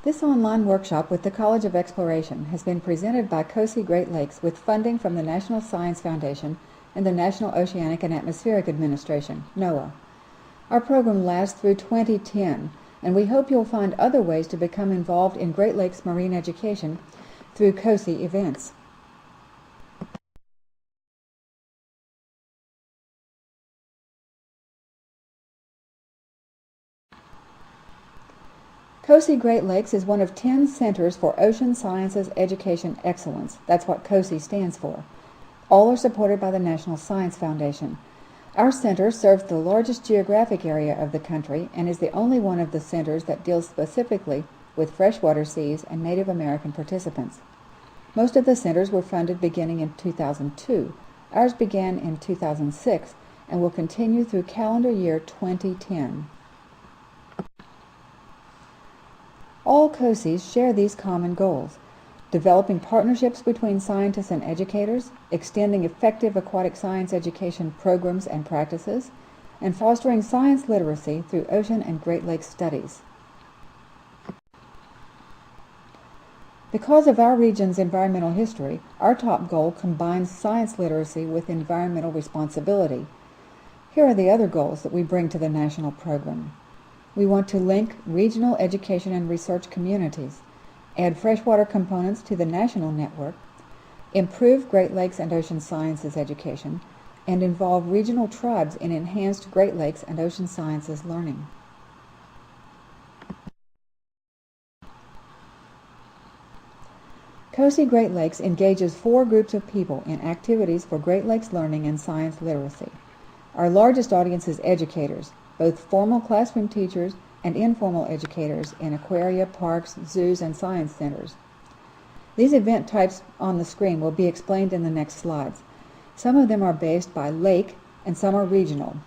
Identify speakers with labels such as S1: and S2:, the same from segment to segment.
S1: This online workshop with the College of Exploration has been presented by COSEE Great Lakes with funding from the National Science Foundation and the National Oceanic and Atmospheric Administration, NOAA. Our program lasts through 2010, and we hope you'll find other ways to become involved in Great Lakes marine education through COSEE events. COSEE Great Lakes is one of 10 Centers for Ocean Sciences Education Excellence. That's what COSEE stands for. All are supported by the National Science Foundation. Our center serves the largest geographic area of the country and is the only one of the centers that deals specifically with freshwater seas and Native American participants. Most of the centers were funded beginning in 2002. Ours began in 2006 and will continue through calendar year 2010. All COSEEs share these common goals: developing partnerships between scientists and educators, extending effective aquatic science education programs and practices, and fostering science literacy through ocean and Great Lakes studies. Because of our region's environmental history, our top goal combines science literacy with environmental responsibility. Here are the other goals that we bring to the national program. We want to link regional education and research communities, add freshwater components to the national network, improve Great Lakes and ocean sciences education, and involve regional tribes in enhanced Great Lakes and ocean sciences learning. COSEE Great Lakes engages 4 groups of people in activities for Great Lakes learning and science literacy. Our largest audience is educators, both formal classroom teachers and informal educators in aquaria, parks, zoos, and science centers. These event types on the screen will be explained in the next slides. Some of them are based by lake and some are regional.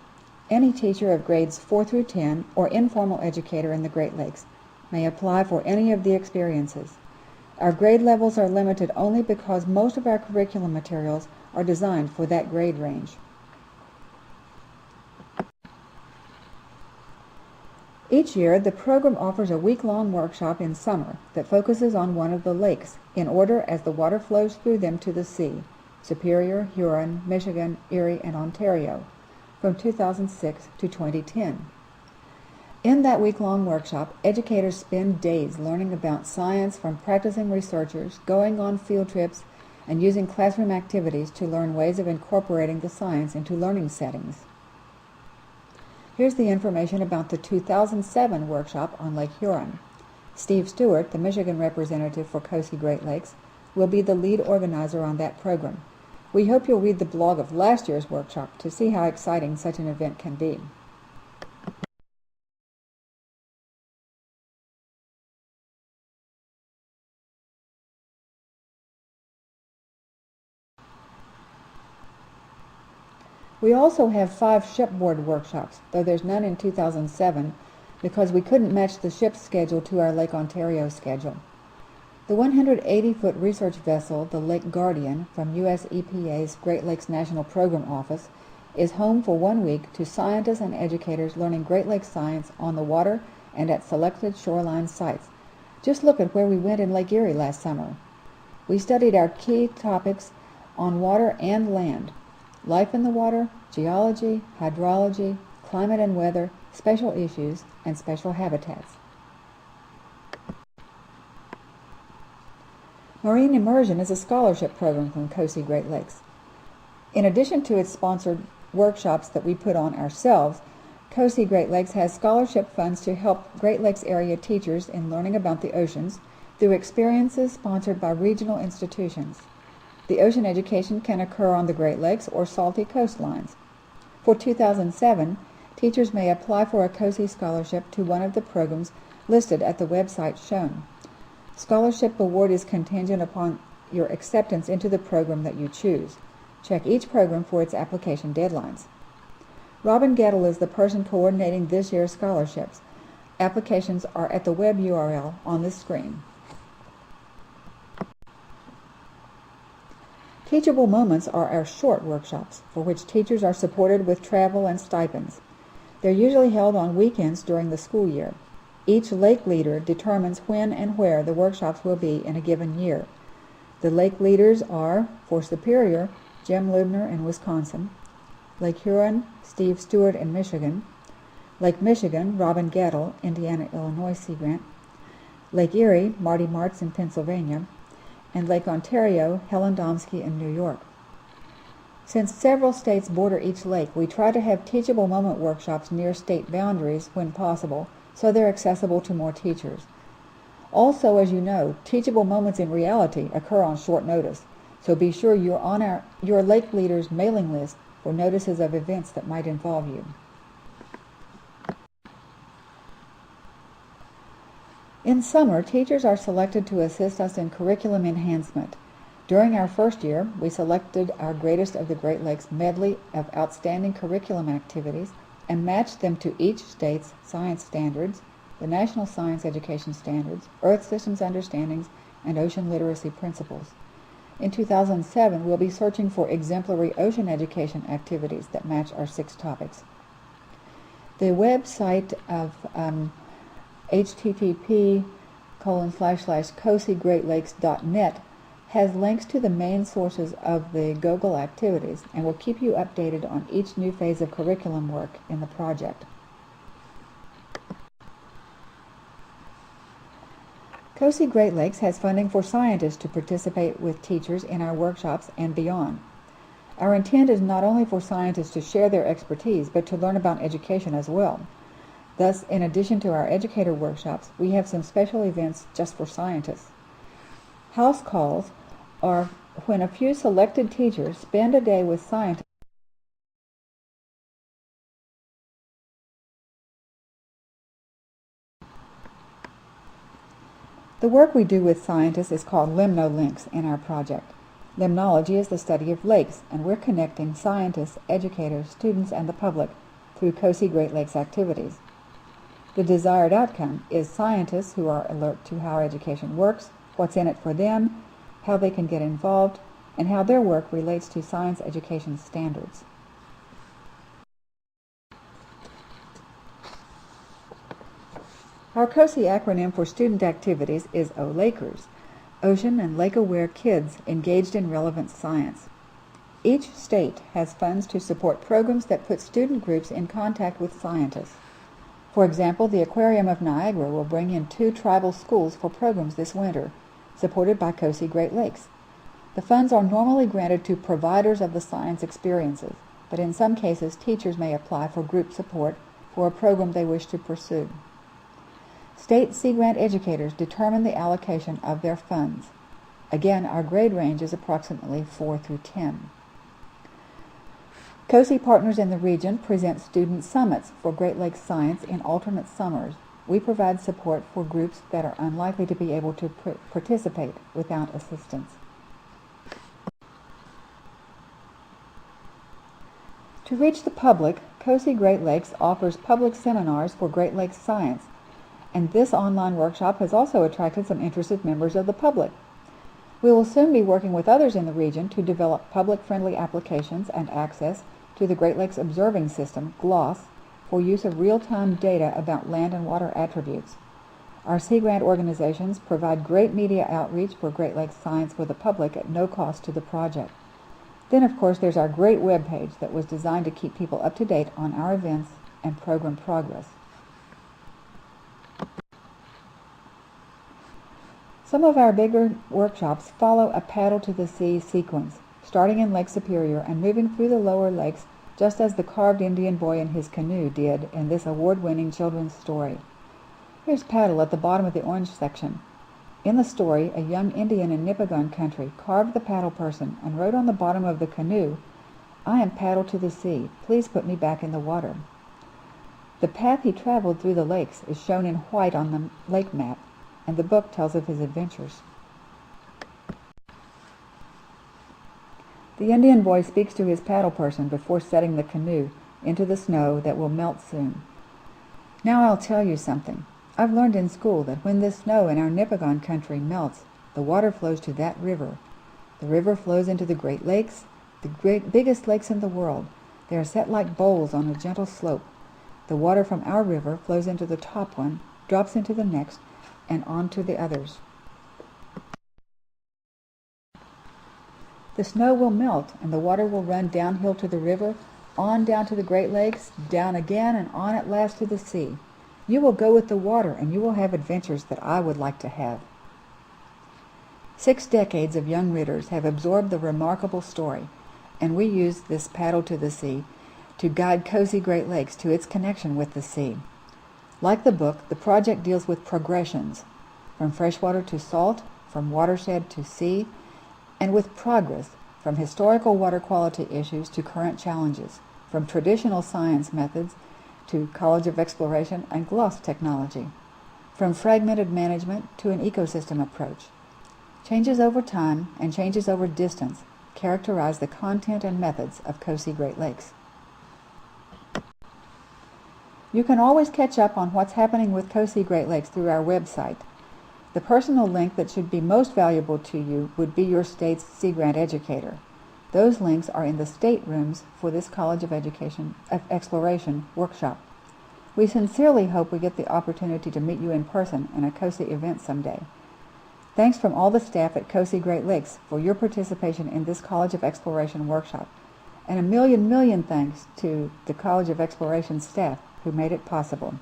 S1: Any teacher of grades 4 through 10 or informal educator in the Great Lakes may apply for any of the experiences. Our grade levels are limited only because most of our curriculum materials are designed for that grade range. Each year, the program offers a week-long workshop in summer that focuses on one of the lakes, in order as the water flows through them to the sea: Superior, Huron, Michigan, Erie, and Ontario, from 2006 to 2010. In that week-long workshop, educators spend days learning about science from practicing researchers, going on field trips, and using classroom activities to learn ways of incorporating the science into learning settings. Here's the information about the 2007 workshop on Lake Huron. Steve Stewart, the Michigan representative for COSEE Great Lakes, will be the lead organizer on that program. We hope you'll read the blog of last year's workshop to see how exciting such an event can be. We also have 5 shipboard workshops, though there's none in 2007 because we couldn't match the ship's schedule to our Lake Ontario schedule. The 180-foot research vessel, the Lake Guardian, from U.S. EPA's Great Lakes National Program Office, is home for 1 week to scientists and educators learning Great Lakes science on the water and at selected shoreline sites. Just look at where we went in Lake Erie last summer. We studied our key topics on water and land: life in the water, geology, hydrology, climate and weather, special issues, and special habitats. Marine Immersion is a scholarship program from COSEE Great Lakes. In addition to its sponsored workshops that we put on ourselves, COSEE Great Lakes has scholarship funds to help Great Lakes area teachers in learning about the oceans through experiences sponsored by regional institutions. The ocean education can occur on the Great Lakes or salty coastlines. For 2007, teachers may apply for a COSEE scholarship to one of the programs listed at the website shown. Scholarship award is contingent upon your acceptance into the program that you choose. Check each program for its application deadlines. Robin Gettle is the person coordinating this year's scholarships. Applications are at the web URL on this screen. Teachable Moments are our short workshops, for which teachers are supported with travel and stipends. They're usually held on weekends during the school year. Each lake leader determines when and where the workshops will be in a given year. The lake leaders are, for Superior, Jim Lubner in Wisconsin; Lake Huron, Steve Stewart in Michigan; Lake Michigan, Robin Gettle, Indiana-Illinois Sea Grant; Lake Erie, Marty Martz in Pennsylvania; and Lake Ontario, Helen Domsky in New York. Since several states border each lake, we try to have teachable moment workshops near state boundaries when possible, so they're accessible to more teachers. Also, as you know, teachable moments in reality occur on short notice, so be sure you're on your lake leader's mailing list for notices of events that might involve you. In summer, teachers are selected to assist us in curriculum enhancement. During our first year, we selected our Greatest of the Great Lakes medley of outstanding curriculum activities and matched them to each state's science standards, the National Science Education Standards, Earth Systems Understandings, and Ocean Literacy Principles. In 2007, we'll be searching for exemplary ocean education activities that match our 6 topics. The website of http://COSEEGreatLakes.net has links to the main sources of the Google activities and will keep you updated on each new phase of curriculum work in the project. COSEE Great Lakes has funding for scientists to participate with teachers in our workshops and beyond. Our intent is not only for scientists to share their expertise, but to learn about education as well. Thus, in addition to our educator workshops, we have some special events just for scientists. House calls are when a few selected teachers spend a day with scientists. The work we do with scientists is called limnolinks in our project. Limnology is the study of lakes, and we're connecting scientists, educators, students, and the public through COSEE Great Lakes activities. The desired outcome is scientists who are alert to how education works, what's in it for them, how they can get involved, and how their work relates to science education standards. Our COSEE acronym for student activities is OLAKERS, Ocean and Lake-Aware Kids Engaged in Relevant Science. Each state has funds to support programs that put student groups in contact with scientists. For example, the Aquarium of Niagara will bring in 2 tribal schools for programs this winter, supported by COSEE Great Lakes. The funds are normally granted to providers of the science experiences, but in some cases teachers may apply for group support for a program they wish to pursue. State Sea Grant educators determine the allocation of their funds. Again, our grade range is approximately 4 through 10. COSEE partners in the region present student summits for Great Lakes science in alternate summers. We provide support for groups that are unlikely to be able to participate without assistance. To reach the public, COSEE Great Lakes offers public seminars for Great Lakes science, and this online workshop has also attracted some interested members of the public. We will soon be working with others in the region to develop public-friendly applications and access to the Great Lakes Observing System, GLOSS, for use of real-time data about land and water attributes. Our Sea Grant organizations provide great media outreach for Great Lakes science for the public at no cost to the project. Then, of course, there's our great webpage that was designed to keep people up to date on our events and program progress. Some of our bigger workshops follow a paddle to the sea sequence, starting in Lake Superior and moving through the lower lakes just as the carved Indian boy in his canoe did in this award-winning children's story. Here's Paddle at the bottom of the orange section. In the story, a young Indian in Nipigon country carved the paddle person and wrote on the bottom of the canoe, "I am Paddle to the sea. Please put me back in the water." The path he traveled through the lakes is shown in white on the lake map, and the book tells of his adventures. The Indian boy speaks to his paddle person before setting the canoe into the snow that will melt soon. "Now I'll tell you something. I've learned in school that when this snow in our Nipigon country melts, the water flows to that river. The river flows into the Great Lakes, the biggest lakes in the world. They are set like bowls on a gentle slope. The water from our river flows into the top one, drops into the next, and on to the others. The snow will melt, and the water will run downhill to the river, on down to the Great Lakes, down again, and on at last to the sea. You will go with the water, and you will have adventures that I would like to have. 6 decades of young readers have absorbed the remarkable story, and we use this paddle to the sea to guide COSEE Great Lakes to its connection with the sea. Like the book, the project deals with progressions, from freshwater to salt, from watershed to sea, and with progress, from historical water quality issues to current challenges, from traditional science methods to College of Exploration and GLOS technology, from fragmented management to an ecosystem approach. Changes over time and changes over distance characterize the content and methods of COSEE Great Lakes. You can always catch up on what's happening with COSEE Great Lakes through our website. The personal link that should be most valuable to you would be your state's Sea Grant educator. Those links are in the staterooms for this College of Exploration workshop. We sincerely hope we get the opportunity to meet you in person in a COSEE event someday. Thanks from all the staff at COSEE Great Lakes for your participation in this College of Exploration workshop. And a million thanks to the College of Exploration staff who made it possible.